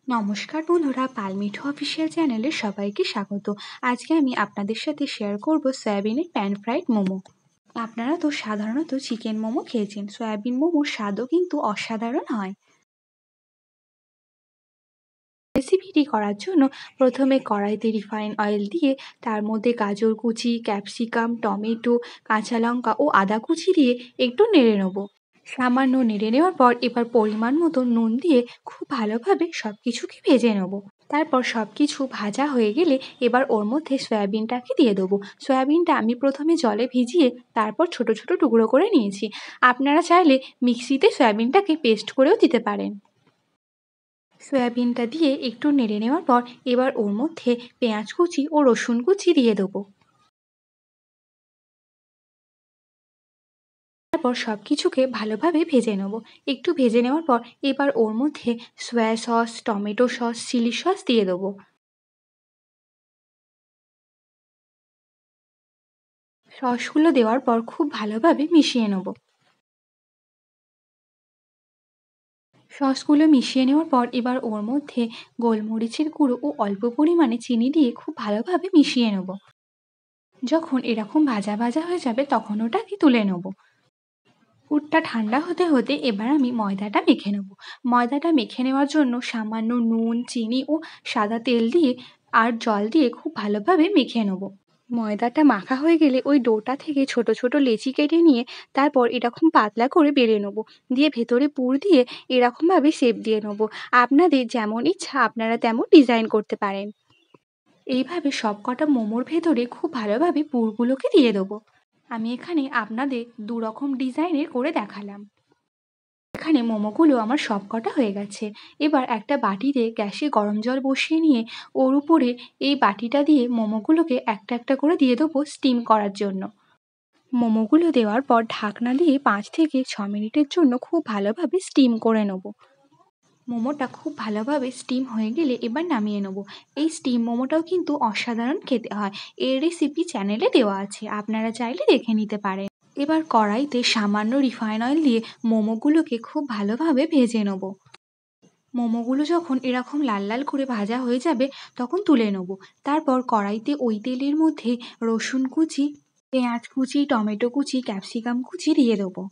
নমস্কার বন্ধুরা, পালমিঠো অফিসিয়াল চ্যানেলে সবাইকে স্বাগত। আজকে আমি আপনাদের সাথে শেয়ার করব সয়াবিনের প্যান ফ্রাইড মোমো। আপনারা তো সাধারণত চিকেন মোমো খেয়েছেন, সয়াবিন মোমোর স্বাদও কিন্তু অসাধারণ হয়। রেসিপিটি করার জন্য প্রথমে কড়াইতে রিফাইন অয়েল দিয়ে তার মধ্যে গাজর কুচি, ক্যাপসিকাম, টমেটো, কাঁচা লঙ্কা ও আদা কুচি দিয়ে একটু নেড়ে নেব। সামান্য নেড়ে নেওয়ার পর এবার পরিমাণ মতো নুন দিয়ে খুব ভালোভাবে সব কিছুকে ভেজে নেব। তারপর সব কিছু ভাজা হয়ে গেলে এবার ওর মধ্যে সয়াবিনটাকে দিয়ে দেবো। সয়াবিনটা আমি প্রথমে জলে ভিজিয়ে তারপর ছোট ছোট টুকরো করে নিয়েছি। আপনারা চাইলে মিক্সিতে সয়াবিনটাকে পেস্ট করেও দিতে পারেন। সয়াবিনটা দিয়ে একটু নেড়ে নেওয়ার পর এবার ওর মধ্যে পেঁয়াজ কুচি ও রসুন কুচি দিয়ে দেবো। তারপর সব কিছুকে ভালোভাবে ভেজে নেব। একটু ভেজে নেওয়ার পর এবার ওর মধ্যে soya sauce, tomato sauce, chilli sauce দিয়ে দেবো। সসগুলো দেওয়ার পর খুব ভালোভাবে মিশিয়ে নেব। সসগুলো মিশিয়ে নেওয়ার পর এবার ওর মধ্যে গোলমরিচের গুঁড়ো ও অল্প পরিমাণে চিনি দিয়ে খুব ভালোভাবে মিশিয়ে নেব। যখন এরকম ভাজা ভাজা হয়ে যাবে তখন ওটাকে তুলে নেব। পুরটা ঠান্ডা হতে হতে এবার আমি ময়দাটা মেখে নেব। ময়দাটা মেখে নেওয়ার জন্য সামান্য নুন, চিনি ও সাদা তেল দিয়ে আর জল দিয়ে খুব ভালোভাবে মেখে নেব। ময়দাটা মাখা হয়ে গেলে ওই ডোটা থেকে ছোট ছোট লেচি কেটে নিয়ে তারপর এরকম পাতলা করে বেলে নেব। দিয়ে ভেতরে পুর দিয়ে এরকমভাবে শেপ দিয়ে নেব। আপনাদের যেমন ইচ্ছা আপনারা তেমন ডিজাইন করতে পারেন। এইভাবে সব কটা মোমোর ভেতরে খুব ভালোভাবে পুরগুলোকে দিয়ে দেবো। আমি এখানে আপনাদের দু রকম ডিজাইনের করে দেখালাম। এখানে মোমোগুলো আমার সব কটা হয়ে গেছে। এবার একটা বাটিতে গ্যাসে গরম জল বসিয়ে নিয়ে ওর উপরে এই বাটিটা দিয়ে মোমোগুলোকে একটা একটা করে দিয়ে দেবো স্টিম করার জন্য। মোমোগুলো দেওয়ার পর ঢাকনা দিয়ে 5 থেকে 6 মিনিটের জন্য খুব ভালোভাবে স্টিম করে নেব। মোমোটা খুব ভালোভাবে স্টিম হয়ে গেলে এবার নামিয়ে নেব। এই স্টিম মোমোটাও কিন্তু অসাধারণ খেতে হয়। এর রেসিপি চ্যানেলে দেওয়া আছে, আপনারা চাইলে দেখে নিতে পারেন। এবার কড়াইতে সামান্য রিফাইন অয়েল দিয়ে মোমোগুলোকে খুব ভালোভাবে ভেজে নেব। মোমোগুলো যখন এরকম লাল লাল করে ভাজা হয়ে যাবে তখন তুলে নেব। তারপর কড়াইতে ওই তেলের মধ্যে রসুন কুচি, পেঁয়াজ কুচি, টমেটো কুচি, ক্যাপসিকাম কুচি দিয়ে দেবো।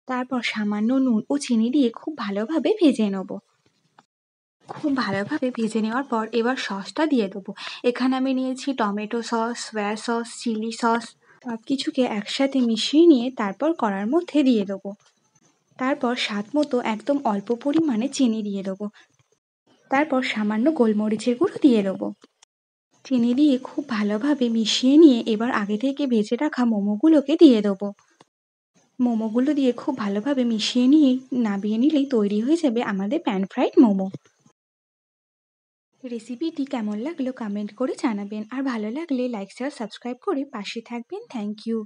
তারপর সামান্য নুন ও চিনি দিয়ে খুব ভালোভাবে ভেজে নেব। খুব ভালোভাবে ভেজে নেওয়ার পর এবার সসটা দিয়ে দেবো। এখানে আমি নিয়েছি tomato sauce, soya sauce, chilli sauce, সব কিছুকে একসাথে মিশিয়ে নিয়ে তারপর কড়ার মধ্যে দিয়ে দেবো। তারপর স্বাদ মতো একদম অল্প পরিমাণে চিনি দিয়ে দেবো। তারপর সামান্য গোলমরিচের গুঁড়ো দিয়ে দেবো। চিনি দিয়ে খুব ভালোভাবে মিশিয়ে নিয়ে এবার আগে থেকে ভেজে রাখা মোমোগুলোকে দিয়ে দেবো। মোমোগুলো দিয়ে খুব ভালোভাবে মিশিয়ে নিয়ে নামিয়ে নিলেই তৈরি হয়ে যাবে আমাদের প্যান ফ্রাইড মোমো। রেসিপিটি কেমন লাগলো কমেন্ট করে জানাবেন, আর ভালো লাগলে লাইক শেয়ার সাবস্ক্রাইব করে পাশে থাকবেন। Thank you.